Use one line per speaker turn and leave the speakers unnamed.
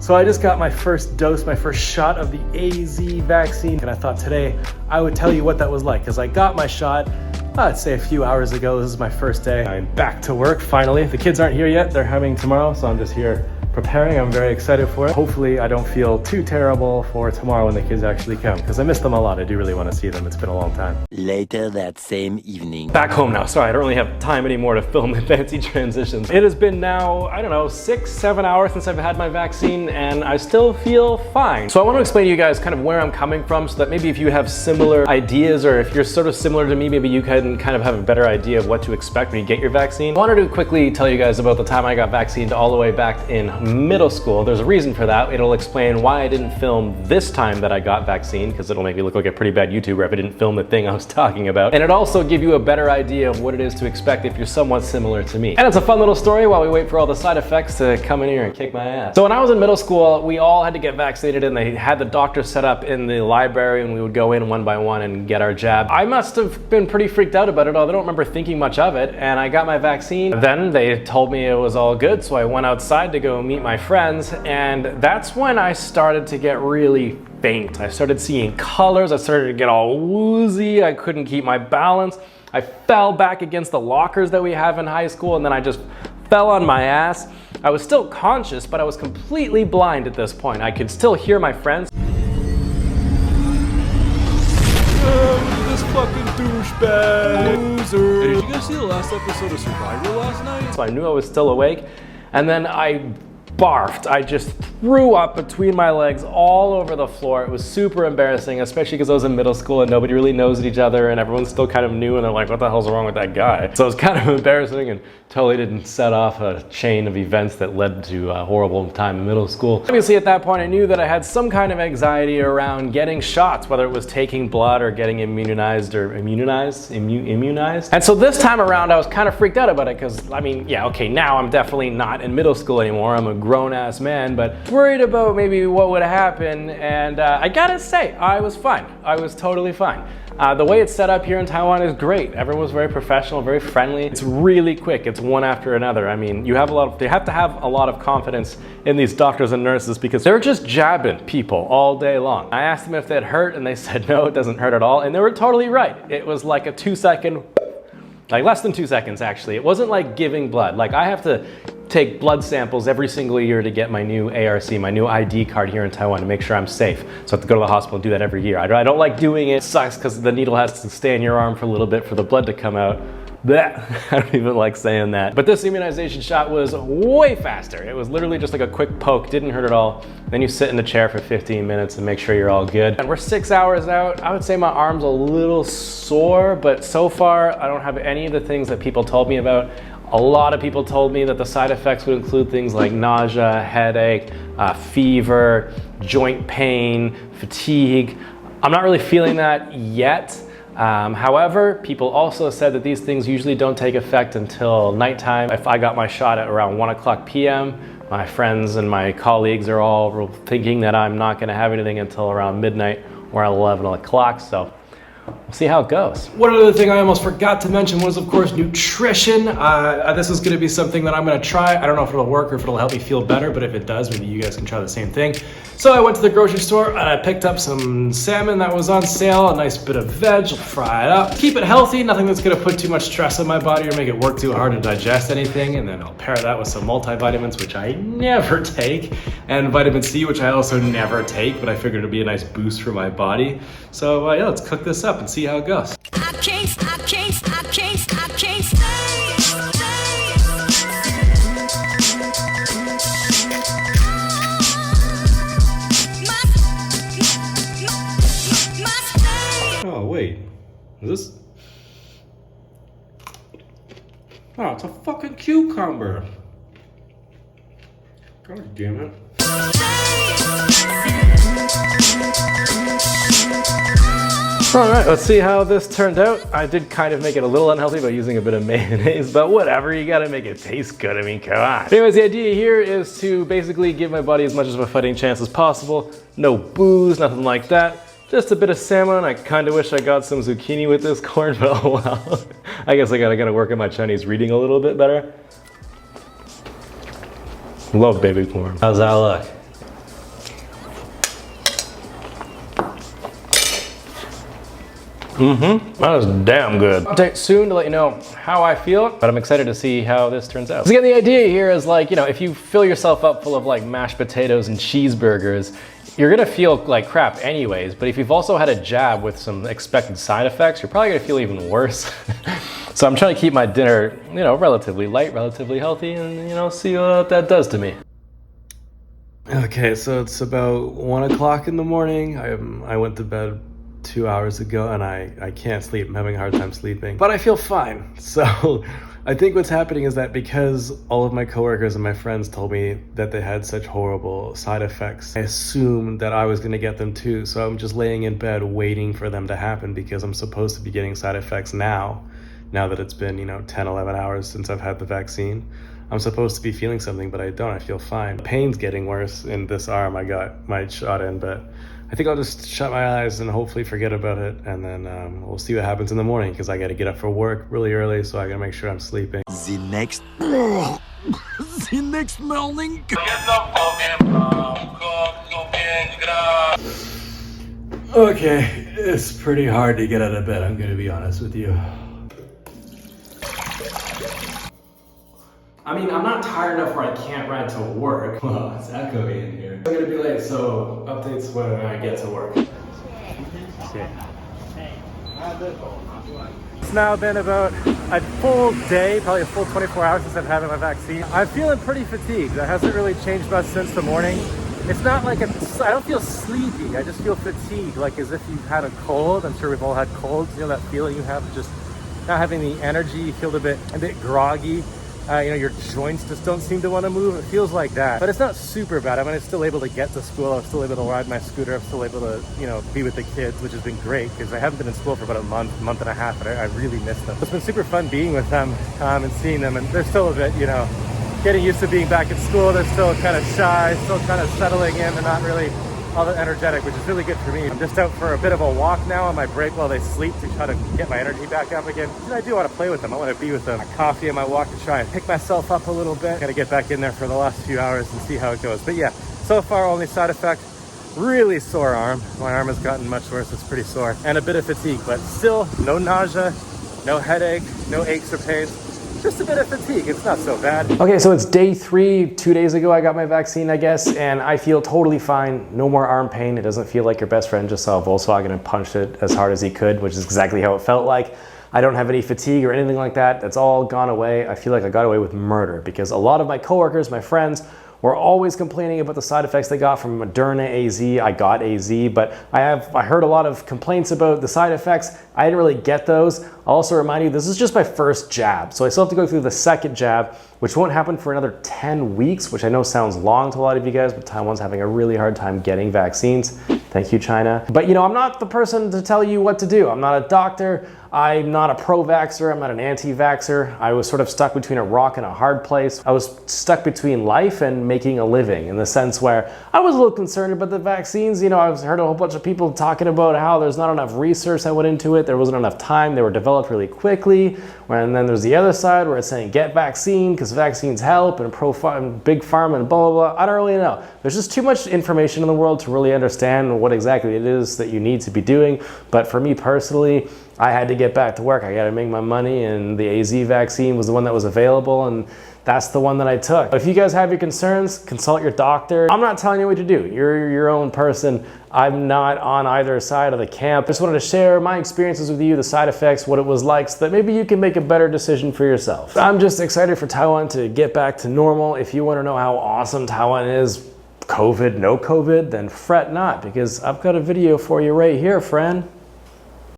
So I just got my first dose, my first shot of the AZ vaccine, and I thought today I would tell you what that was like, because I got my shot, I'd say a few hours ago. This is my first day. I'm back to work, finally. The kids aren't here yet, they're having tomorrow, so I'm just here preparing. I'm very excited for it. Hopefully I don't feel too terrible for tomorrow when the kids actually come, because I miss them a lot. I do really want to see them. It's been a long time.
Later that same evening.
Back home now. Sorry, I don't really have time anymore to film the fancy transitions. It has been now, I don't know, 6-7 hours since I've had my vaccine, and I still feel fine. So I want to explain to you guys kind of where I'm coming from, so that maybe if you have similar ideas, or if you're sort of similar to me, maybe you can kind of have a better idea of what to expect when you get your vaccine. I wanted to quickly tell you guys about the time I got vaccinated all the way back in middle school. There's a reason for that. It'll explain why I didn't film this time that I got vaccine, because it'll make me look like a pretty bad YouTuber if I didn't film the thing I was talking about. And it also give you a better idea of what it is to expect if you're somewhat similar to me. And it's a fun little story while we wait for all the side effects to come in here and kick my ass. So when I was in middle school, we all had to get vaccinated, and they had the doctor set up in the library, and we would go in one by one and get our jab. I must have been pretty freaked out about it, although I don't remember thinking much of it, and I got my vaccine. Then they told me it was all good, so I went outside to go meet my friends, and that's when I started to get really faint. I started seeing colors, I started to get all woozy, I couldn't keep my balance. I fell back against the lockers that we have in high school, and then I just fell on my ass. I was still conscious, but I was completely blind at this point. I could still hear my friends.
This fucking douchebag loser. Hey, did you guys see the last episode of Survivor last night?
So I knew I was still awake, and then I barfed. I just threw up between my legs all over the floor. It was super embarrassing, especially because I was in middle school and nobody really knows each other, and everyone's still kind of new, and they're like, what the hell's wrong with that guy? So it was kind of embarrassing, and totally didn't set off a chain of events that led to a horrible time in middle school. Obviously at that point I knew that I had some kind of anxiety around getting shots, whether it was taking blood or getting immunized. And so this time around I was kind of freaked out about it, because I mean, yeah, okay, now I'm definitely not in middle school anymore. I'm a grown-ass man, but worried about maybe what would happen, and I gotta say, I was fine. I was totally fine. The way it's set up here in Taiwan is great. Everyone's very professional, very friendly. It's really quick. It's one after another. I mean, you have to have a lot of confidence in these doctors and nurses, because they're just jabbing people all day long. I asked them if it hurt, and they said no, it doesn't hurt at all, and they were totally right. It was like a 2-second, like less than 2 seconds actually. It wasn't like giving blood. Like I have to take blood samples every single year to get my new ARC, my new ID card here in Taiwan, to make sure I'm safe. So I have to go to the hospital and do that every year. I don't like doing it. It sucks because the needle has to stay in your arm for a little bit for the blood to come out. Blech. I don't even like saying that. But this immunization shot was way faster. It was literally just like a quick poke, didn't hurt at all. Then you sit in the chair for 15 minutes and make sure you're all good. And we're 6 hours out. I would say my arm's a little sore, but so far I don't have any of the things that people told me about. A lot of people told me that the side effects would include things like nausea, headache, fever, joint pain, fatigue. I'm not really feeling that yet. However, people also said that these things usually don't take effect until nighttime. If I got my shot at around 1:00 p.m., my friends and my colleagues are all thinking that I'm not gonna have anything until around midnight or 11 o'clock, so we'll see how it goes. One other thing I almost forgot to mention was, of course, nutrition. This is going to be something that I'm going to try. I don't know if it'll work or if it'll help me feel better, but if it does, maybe you guys can try the same thing. So I went to the grocery store and I picked up some salmon that was on sale, a nice bit of veg, fry it up. Keep it healthy, nothing that's going to put too much stress on my body or make it work too hard to digest anything. And then I'll pair that with some multivitamins, which I never take, and vitamin C, which I also never take, but I figured it'd be a nice boost for my body. So yeah, let's cook this up and see how it goes.
I can't stay.
Oh wait, is this? Oh, it's a fucking cucumber. God damn it. Alright, let's see how this turned out. I did kind of make it a little unhealthy by using a bit of mayonnaise, but whatever, you gotta make it taste good. I mean, come on. Anyways, the idea here is to basically give my body as much of a fighting chance as possible. No booze, nothing like that. Just a bit of salmon. I kind of wish I got some zucchini with this corn, but oh well. I guess I gotta work on my Chinese reading a little bit better. Love baby corn. How's that look? That was damn good. Update soon to let you know how I feel, but I'm excited to see how this turns out. So again, the idea here is like, you know, if you fill yourself up full of like mashed potatoes and cheeseburgers, you're gonna feel like crap anyways, but if you've also had a jab with some expected side effects, you're probably gonna feel even worse. So I'm trying to keep my dinner, you know, relatively light, relatively healthy, and, you know, see what that does to me. Okay, so it's about 1 o'clock in the morning. I went to bed 2 hours ago and I can't sleep. I'm having a hard time sleeping, but I feel fine. So I think what's happening is that because all of my coworkers and my friends told me that they had such horrible side effects, I assumed that I was gonna get them too. So I'm just laying in bed waiting for them to happen because I'm supposed to be getting side effects now that it's been, you know, 10, 11 hours since I've had the vaccine. I'm supposed to be feeling something, but I don't. I feel fine. The pain's getting worse in this arm I got my shot in, but I think I'll just shut my eyes and hopefully forget about it, and then we'll see what happens in the morning because I got to get up for work really early, so I got to make sure I'm sleeping.
The next morning.
Okay, it's pretty hard to get out of bed, I'm going to be honest with you. I mean, I'm not tired enough where I can't ride to work. Well, it's echoey in here. I'm gonna be late, so updates when I get to work. It's now been about a full day, probably a full 24 hours since I've had my vaccine. I'm feeling pretty fatigued. That hasn't really changed much since the morning. It's not like I don't feel sleepy. I just feel fatigued, like as if you've had a cold. I'm sure we've all had colds. You know that feeling you have just not having the energy. You feel a bit groggy. You know, your joints just don't seem to want to move. It feels like that, but it's not super bad. I mean, I'm still able to get to school. I'm still able to ride my scooter. I'm still able to, you know, be with the kids, which has been great because I haven't been in school for about a month and a half, but I really miss them. It's been super fun being with them and seeing them, and they're still a bit, you know, getting used to being back in school. They're still kind of shy, still kind of settling in. They're not really all that energetic, which is really good for me. I'm just out for a bit of a walk now on my break while they sleep to try to get my energy back up again. And I do want to play with them. I want to be with them. A coffee on my walk to try and pick myself up a little bit. Got to get back in there for the last few hours and see how it goes. But yeah, so far only side effect, really sore arm. My arm has gotten much worse. It's pretty sore and a bit of fatigue, but still no nausea, no headache, no aches or pains. Just a bit of fatigue, it's not so bad. Okay, so it's day 3, 2 days ago I got my vaccine, I guess, and I feel totally fine. No more arm pain. It doesn't feel like your best friend just saw a Volkswagen and punched it as hard as he could, which is exactly how it felt like. I don't have any fatigue or anything like that. That's all gone away. I feel like I got away with murder because a lot of my coworkers, my friends, were always complaining about the side effects they got from Moderna AZ. I got AZ, but I heard a lot of complaints about the side effects. I didn't really get those. I'll also remind you, this is just my first jab. So I still have to go through the second jab, which won't happen for another 10 weeks, which I know sounds long to a lot of you guys, but Taiwan's having a really hard time getting vaccines. Thank you, China. But you know, I'm not the person to tell you what to do. I'm not a doctor. I'm not a pro-vaxxer. I'm not an anti-vaxxer. I was sort of stuck between a rock and a hard place. I was stuck between life and making a living in the sense where I was a little concerned about the vaccines. You know, I've heard a whole bunch of people talking about how there's not enough research that went into it. There wasn't enough time. They were developed really quickly. And then there's the other side where it's saying get vaccine because vaccines help and big pharma and blah, blah, blah. I don't really know. There's just too much information in the world to really understand what exactly it is that you need to be doing. But for me personally, I had to get back to work. I got to make my money, and the AZ vaccine was the one that was available, and that's the one that I took. If you guys have your concerns, consult your doctor. I'm not telling you what to do. You're your own person. I'm not on either side of the camp. I just wanted to share my experiences with you, the side effects, what it was like, so that maybe you can make a better decision for yourself. I'm just excited for Taiwan to get back to normal. If you want to know how awesome Taiwan is, COVID, no COVID, then fret not, because I've got a video for you right here, friend.